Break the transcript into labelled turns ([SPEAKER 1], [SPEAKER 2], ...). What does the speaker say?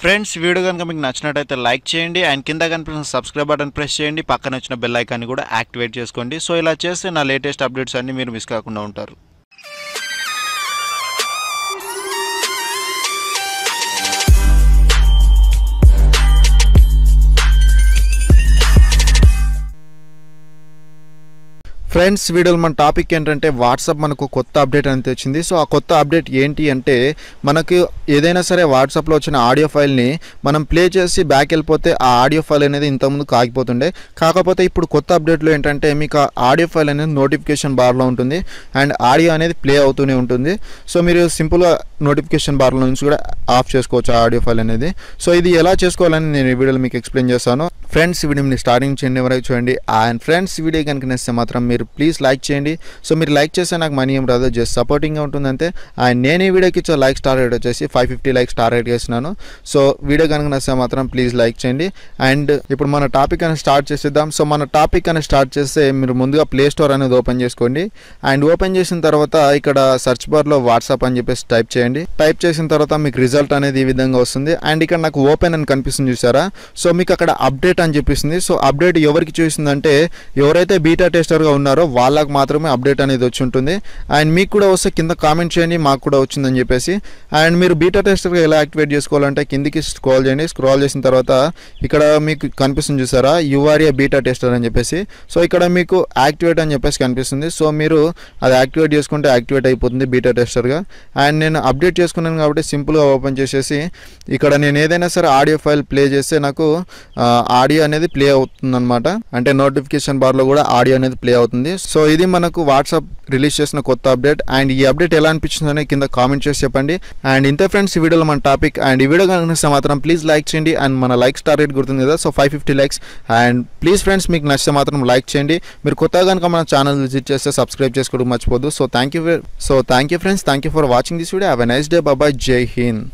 [SPEAKER 1] Friends video కనుక మీకు నచ్చినట్టయితే లైక్ చేయండి అండ్ కింద కనిపిస్తున్న సబ్స్క్రైబ్ బటన్ ప్రెస్ చేయండి, పక్కన వచ్చిన బెల్ ఐకాన్ని కూడా యాక్టివేట్ చేసుకోండి. సో ఇలా చేస్తే నా లేటెస్ట్ అప్డేట్స్ అన్ని మీరు మిస్ కాకుండా ఉంటారు. ఫ్రెండ్స్ వీడియోలో మన టాపిక్ ఏంటంటే వాట్సాప్ మనకు కొత్త అప్డేట్ అనేది వచ్చింది. సో ఆ కొత్త అప్డేట్ ఏంటి అంటే మనకు ఏదైనా సరే వాట్సాప్లో వచ్చిన ఆడియో ఫైల్ని మనం ప్లే చేసి బ్యాక్ వెళ్ళిపోతే ఆ ఆడియో ఫైల్ అనేది ఇంతకుముందు కాగిపోతుండే. కాకపోతే ఇప్పుడు కొత్త అప్డేట్లో ఏంటంటే మీకు ఆ ఆడియో ఫైల్ అనేది నోటిఫికేషన్ బార్లో ఉంటుంది అండ్ ఆడియో అనేది ప్లే అవుతూనే ఉంటుంది. సో మీరు సింపుల్గా నోటిఫికేషన్ బార్లో నుంచి కూడా ఆఫ్ చేసుకోవచ్చు ఆ ఆడియో ఫైల్ అనేది. సో ఇది ఎలా చేసుకోవాలని నేను ఈ వీడియోలో మీకు ఎక్స్ప్లెయిన్ చేస్తాను. ఫ్రెండ్స్ వీడియోని స్టార్టింగ్ చేయండి, వరకు చూడండి. అండ్ ఫ్రెండ్స్ వీడియో కనుక నచ్చితే మాత్రం మీరు ప్లీజ్ లైక్ చేయండి. సో మీరు లైక్ చేస్తే నాకు మనీ ఏం రాదు, జస్ట్ సపోర్టింగ్గా ఉంటుంది అంతే. అండ్ నేను ఈ వీడియోకి ఇచ్చే లైక్ స్టార్ రేట్ వచ్చేసి 550 లైక్ స్టార్ రేట్ చేస్తున్నాను. సో వీడియో కనుక నచ్చితే మాత్రం ప్లీజ్ లైక్ చేయండి. అండ్ ఇప్పుడు మన టాపిక్ అనేది స్టార్ట్ చేసేద్దాం. సో మన టాపిక్ అనేది స్టార్ట్ చేస్తే మీరు ముందుగా ప్లే స్టోర్ అనేది ఓపెన్ చేసుకోండి. అండ్ ఓపెన్ చేసిన తర్వాత ఇక్కడ సెర్చ్ బార్లో వాట్సాప్ అని చెప్పేసి టైప్ చేయండి. టైప్ చేసిన తర్వాత మీకు రిజల్ట్ అనేది ఈ విధంగా వస్తుంది. అండ్ ఇక్కడ నాకు ఓపెన్ అని కనిపిస్తుంది చూసారా. సో మీకు అక్కడ అప్డేట్ అని చెప్పిస్తుంది. సో అప్డేట్ ఎవరికి చూసిందంటే ఎవరైతే బీటా టెస్టర్గా ఉన్నారో వాళ్ళకి మాత్రమే అప్డేట్ అనేది వచ్చి ఉంటుంది. అండ్ మీకు కూడా వస్తే కింద కామెంట్ చేయండి మాకు కూడా వచ్చిందని చెప్పేసి. అండ్ మీరు బీటా టెస్టర్గా ఎలా యాక్టివేట్ చేసుకోవాలంటే కిందికి స్క్రోల్ చేయండి. స్క్రోల్ చేసిన తర్వాత ఇక్కడ మీకు కనిపిస్తుంది చూసారా యుఆర్ఏ బీటా టెస్టర్ అని చెప్పేసి. సో ఇక్కడ మీకు యాక్టివేట్ అని చెప్పేసి కనిపిస్తుంది. సో మీరు అది యాక్టివేట్ చేసుకుంటే యాక్టివేట్ అయిపోతుంది బీటా టెస్టర్గా. అండ్ నేను అప్డేట్ చేసుకున్నాను కాబట్టి సింపుల్గా ఓపెన్ చేసేసి ఇక్కడ నేను ఏదైనా సరే ఆడియో ఫైల్ ప్లే చేస్తే నాకు ఆడియో అనేది ప్లే అవుతుంది అనమాట. అంటే నోటిఫికేషన్ బార్లో కూడా ఆడియో అనేది ప్లే అవుతుంది. సో ఇది మనకు వాట్సాప్ రిలీజ్ చేసిన కొత్త అప్డేట్. అండ్ ఈ అప్డేట్ ఎలా అనిపించిందని కింద కామెంట్ చేసి చెప్పండి. అండ్ ఇంతే ఫ్రెండ్స్ ఈ వీడియోలో మన టాపిక్. అండ్ ఈ వీడియో కనిపిస్తే మాత్రం ప్లీజ్ లైక్ చేయండి. అండ్ మన లైక్ స్టార్ రేట్ గుర్తుంది కదా, so 550 likes. And please friends మీకు నచ్చితే మాత్రం లైక్ చేయండి. మీరు కొత్తగా కనుక మన ఛానల్ విజిట్ చేస్తే సబ్స్క్రైబ్ చేసుకోవడం మర్చిపోద్దు. So thank you friends, thank you for watching this video. Have a nice day. Bye, Jai Hind.